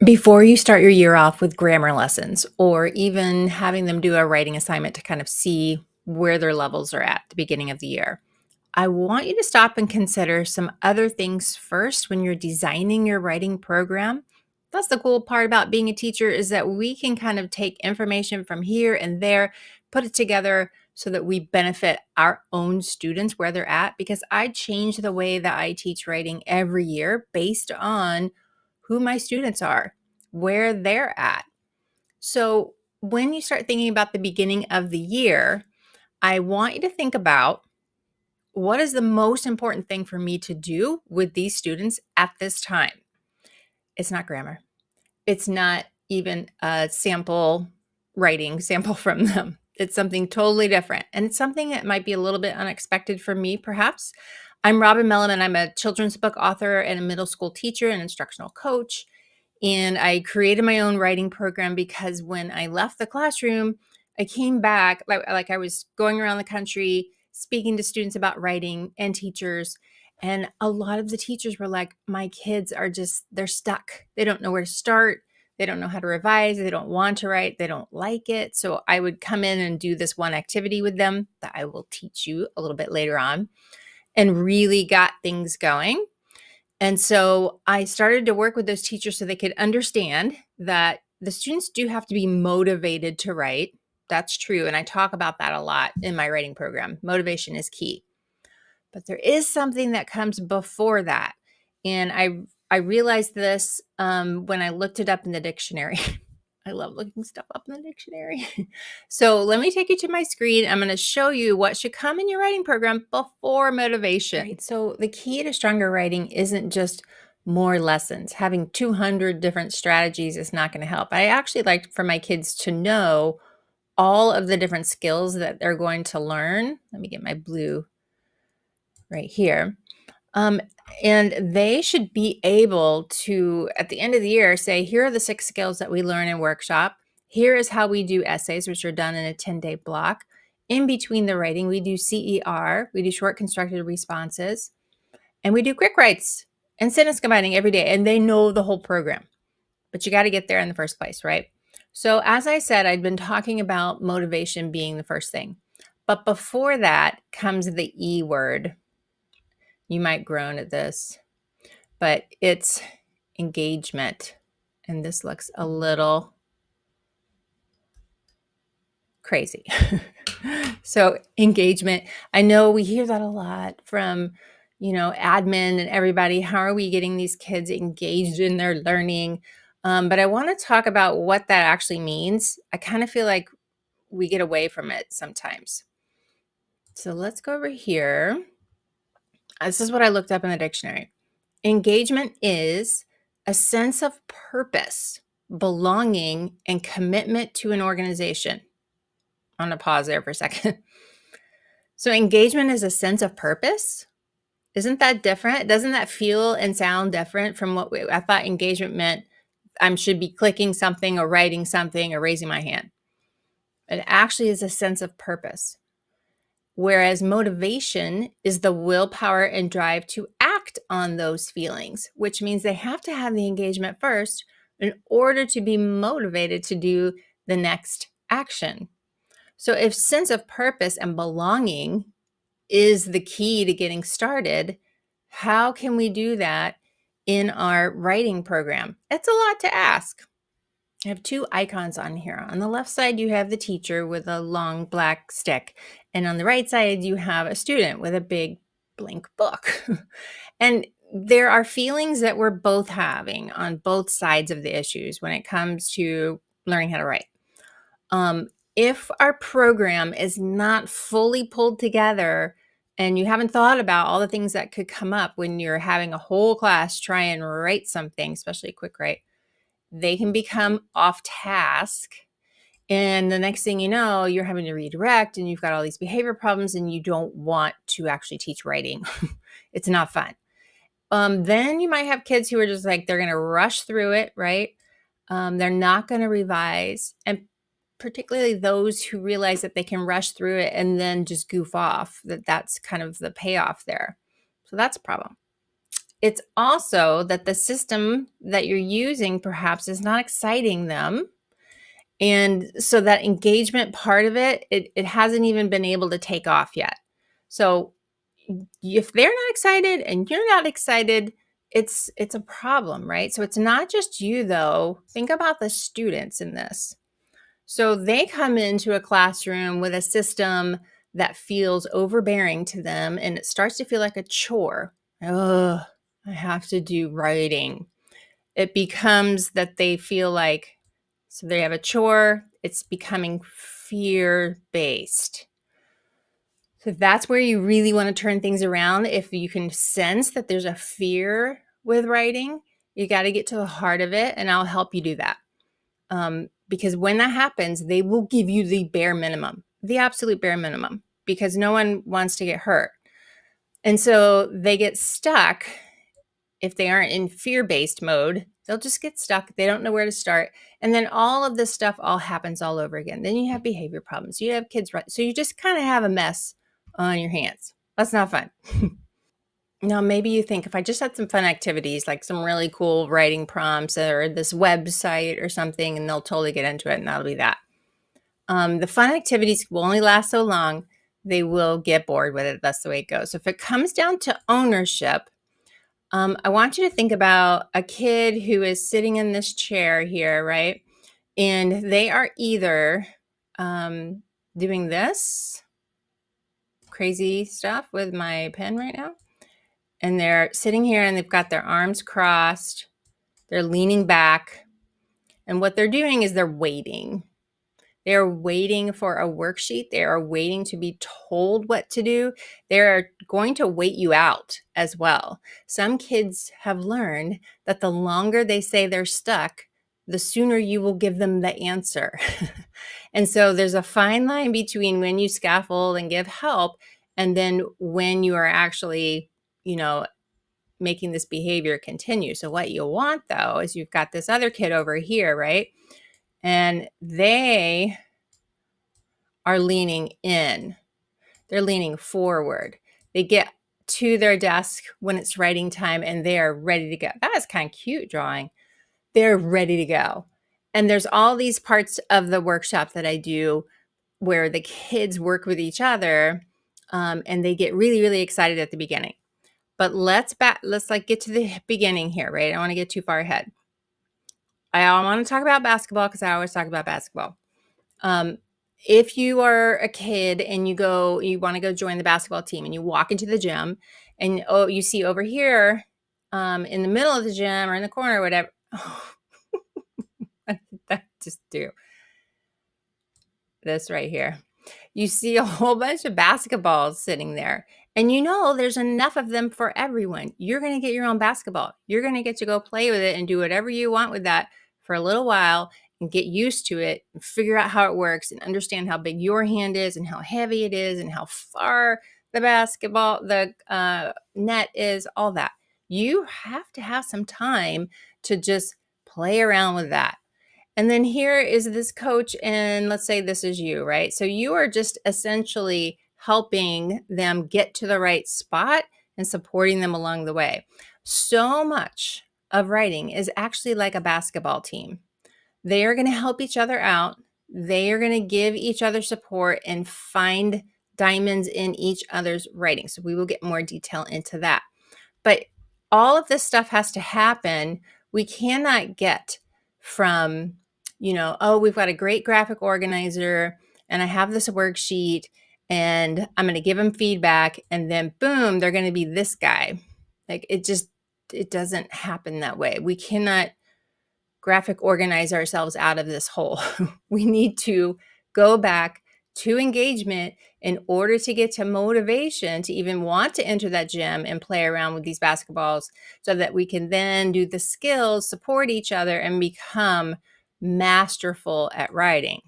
Before you start your year off with grammar lessons or even having them do a writing assignment to kind of see where their levels are at the beginning of the year, I want you to stop and consider some other things first when you're designing your writing program. That's the cool part about being a teacher is that we can kind of take information from here and there, put it together so that we benefit our own students where they're at, because I change the way that I teach writing every year based on who my students are, where they're at. So when you start thinking about the beginning of the year, I want you to think about what is the most important thing for me to do with these students at this time. It's not grammar. It's not even a writing sample from them. It's something totally different. And it's something that might be a little bit unexpected for me, perhaps. I'm Robin Melliman. I'm a children's book author and a middle school teacher and instructional coach. And I created my own writing program because when I left the classroom, I came back, like I was going around the country speaking to students about writing and teachers. And a lot of the teachers were like, my kids are they're stuck. They don't know where to start. They don't know how to revise. They don't want to write. They don't like it. So I would come in and do this one activity with them that I will teach you a little bit later on, and really got things going. And so I started to work with those teachers so they could understand that the students do have to be motivated to write. That's true. And I talk about that a lot in my writing program. Motivation is key. But there is something that comes before that. And I realized this when I looked it up in the dictionary. I love looking stuff up in the dictionary. So let me take you to my screen. I'm going to show you what should come in your writing program before motivation. Right. So the key to stronger writing isn't just more lessons. Having 200 different strategies is not going to help. I actually like for my kids to know all of the different skills that they're going to learn. Let me get my blue right here. And they should be able to, at the end of the year, say, here are the 6 skills that we learn in workshop. Here is how we do essays, which are done in a 10-day block. In between the writing, we do CER, we do short constructed responses, and we do quick writes and sentence combining every day. And they know the whole program, but you got to get there in the first place, right? So as I said, I'd been talking about motivation being the first thing. But before that comes the E word. You might groan at this, but it's engagement. And this looks a little crazy. So engagement, I know we hear that a lot from, admin and everybody. How are we getting these kids engaged in their learning? But I want to talk about what that actually means. I kind of feel like we get away from it sometimes. So let's go over here. This is what I looked up in the dictionary. Engagement is a sense of purpose, belonging, and commitment to an organization. I'm going to pause there for a second. So engagement is a sense of purpose. Isn't that different? Doesn't that feel and sound different from what I thought engagement meant? I should be clicking something or writing something or raising my hand. It actually is a sense of purpose. Whereas motivation is the willpower and drive to act on those feelings, which means they have to have the engagement first in order to be motivated to do the next action. So if sense of purpose and belonging is the key to getting started, how can we do that in our writing program? It's a lot to ask. I have 2 icons on here. On the left side, you have the teacher with a long black stick. And on the right side, you have a student with a big blank book. And there are feelings that we're both having on both sides of the issues when it comes to learning how to write. If our program is not fully pulled together and you haven't thought about all the things that could come up when you're having a whole class try and write something, especially a quick write, they can become off task. And the next thing you know, you're having to redirect and you've got all these behavior problems and you don't want to actually teach writing. It's not fun. Then you might have kids who are just like, they're going to rush through it, right? They're not going to revise. And particularly those who realize that they can rush through it and then just goof off, that's kind of the payoff there. So that's a problem. It's also that the system that you're using perhaps is not exciting them. And so that engagement part of it hasn't even been able to take off yet. So if they're not excited and you're not excited, it's a problem, right? So it's not just you though. Think about the students in this. So they come into a classroom with a system that feels overbearing to them and it starts to feel like a chore. Oh, I have to do writing. It becomes that they feel like, so they have a chore, it's becoming fear based. So that's where you really want to turn things around. If you can sense that there's a fear with writing, you got to get to the heart of it, and I'll help you do that. Because when that happens, they will give you the bare minimum, the absolute bare minimum, because no one wants to get hurt. And so they get stuck. If they aren't in fear-based mode, they'll just get stuck. They don't know where to start. And then all of this stuff all happens all over again. Then you have behavior problems. You have kids, so you just kind of have a mess on your hands. That's not fun. Now, maybe you think if I just had some fun activities, like some really cool writing prompts or this website or something, and they'll totally get into it and that'll be that. The fun activities will only last so long. They will get bored with it. That's the way it goes. So if it comes down to ownership, I want you to think about a kid who is sitting in this chair here, right? And they are either doing this crazy stuff with my pen right now, and they're sitting here and they've got their arms crossed, they're leaning back, and what they're doing is they're waiting. They're waiting for a worksheet. They are waiting to be told what to do. They're going to wait you out as well. Some kids have learned that the longer they say they're stuck, the sooner you will give them the answer. And so there's a fine line between when you scaffold and give help and then when you are actually, making this behavior continue. So what you want though is you've got this other kid over here, right? And they are leaning in. They're leaning forward. They get to their desk when it's writing time and they are ready to go. That is kind of cute drawing. They're ready to go. And there's all these parts of the workshop that I do where the kids work with each other and they get really, really excited at the beginning. But let's like get to the beginning here, right? I don't want to get too far ahead. I want to talk about basketball because I always talk about basketball. If you are a kid and you want to go join the basketball team and you walk into the gym and you see over here in the middle of the gym or in the corner or whatever. Oh, what did that just do? This right here. You see a whole bunch of basketballs sitting there. And there's enough of them for everyone. You're going to get your own basketball. You're going to get to go play with it and do whatever you want with that for a little while and get used to it and figure out how it works and understand how big your hand is and how heavy it is and how far the net is, all that. You have to have some time to just play around with that. And then here is this coach, and let's say this is you, right? So you are just essentially helping them get to the right spot and supporting them along the way. So much of writing is actually like a basketball team. They are going to help each other out. They are going to give each other support and find diamonds in each other's writing. So we will get more detail into that. But all of this stuff has to happen. We cannot get from, we've got a great graphic organizer and I have this worksheet and I'm going to give them feedback and then boom, they're going to be this guy. Like it doesn't happen that way. We cannot graphic organize ourselves out of this hole. We need to go back to engagement in order to get to motivation to even want to enter that gym and play around with these basketballs so that we can then do the skills, support each other, and become masterful at writing.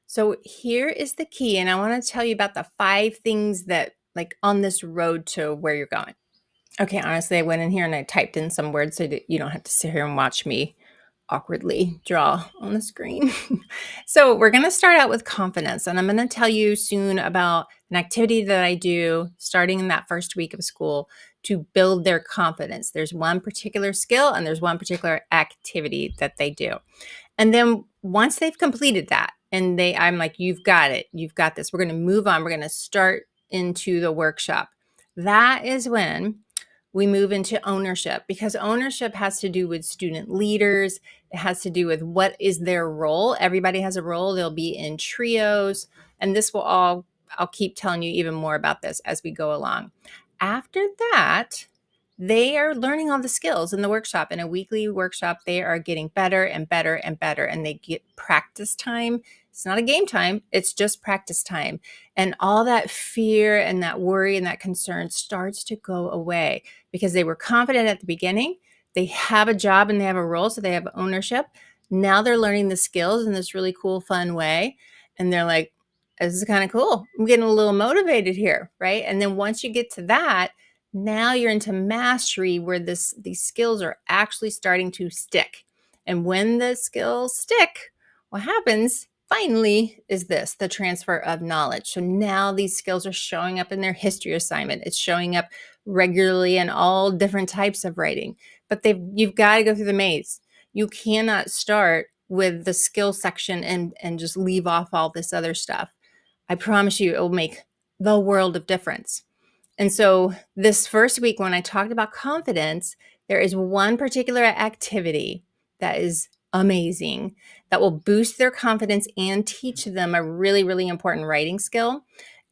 So here is the key, and I want to tell you about the 5 things that like on this road to where you're going. Okay, honestly, I went in here and I typed in some words so that you don't have to sit here and watch me awkwardly draw on the screen. So we're going to start out with confidence, and I'm going to tell you soon about an activity that I do starting in that first week of school to build their confidence. There's one particular skill and there's one particular activity that they do. And then once they've completed that and I'm like, you've got it, you've got this, we're going to move on, we're going to start into the workshop. That is when we move into ownership, because ownership has to do with student leaders. It has to do with what is their role. Everybody has a role. They'll be in trios. And this will all, I'll keep telling you even more about this as we go along. After that, they are learning all the skills in the workshop. In a weekly workshop, they are getting better and better and better, and they get practice time. It's not a game time, it's just practice time. And all that fear and that worry and that concern starts to go away because they were confident at the beginning. They have a job and they have a role, so they have ownership. Now they're learning the skills in this really cool, fun way. And they're like, this is kind of cool. I'm getting a little motivated here, right? And then once you get to that, now you're into mastery where these skills are actually starting to stick. And when the skills stick, what happens finally is the transfer of knowledge. So now these skills are showing up in their history assignment. It's showing up regularly in all different types of writing. But you've got to go through the maze. You cannot start with the skill section and just leave off all this other stuff. I promise you it will make the world of difference. And so this first week, when I talked about confidence, there is one particular activity that is amazing that will boost their confidence and teach them a really, really important writing skill.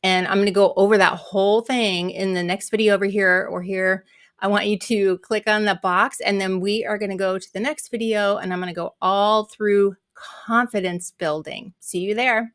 And I'm going to go over that whole thing in the next video over here or here. I want you to click on the box, and then we are going to go to the next video, and I'm going to go all through confidence building. See you there.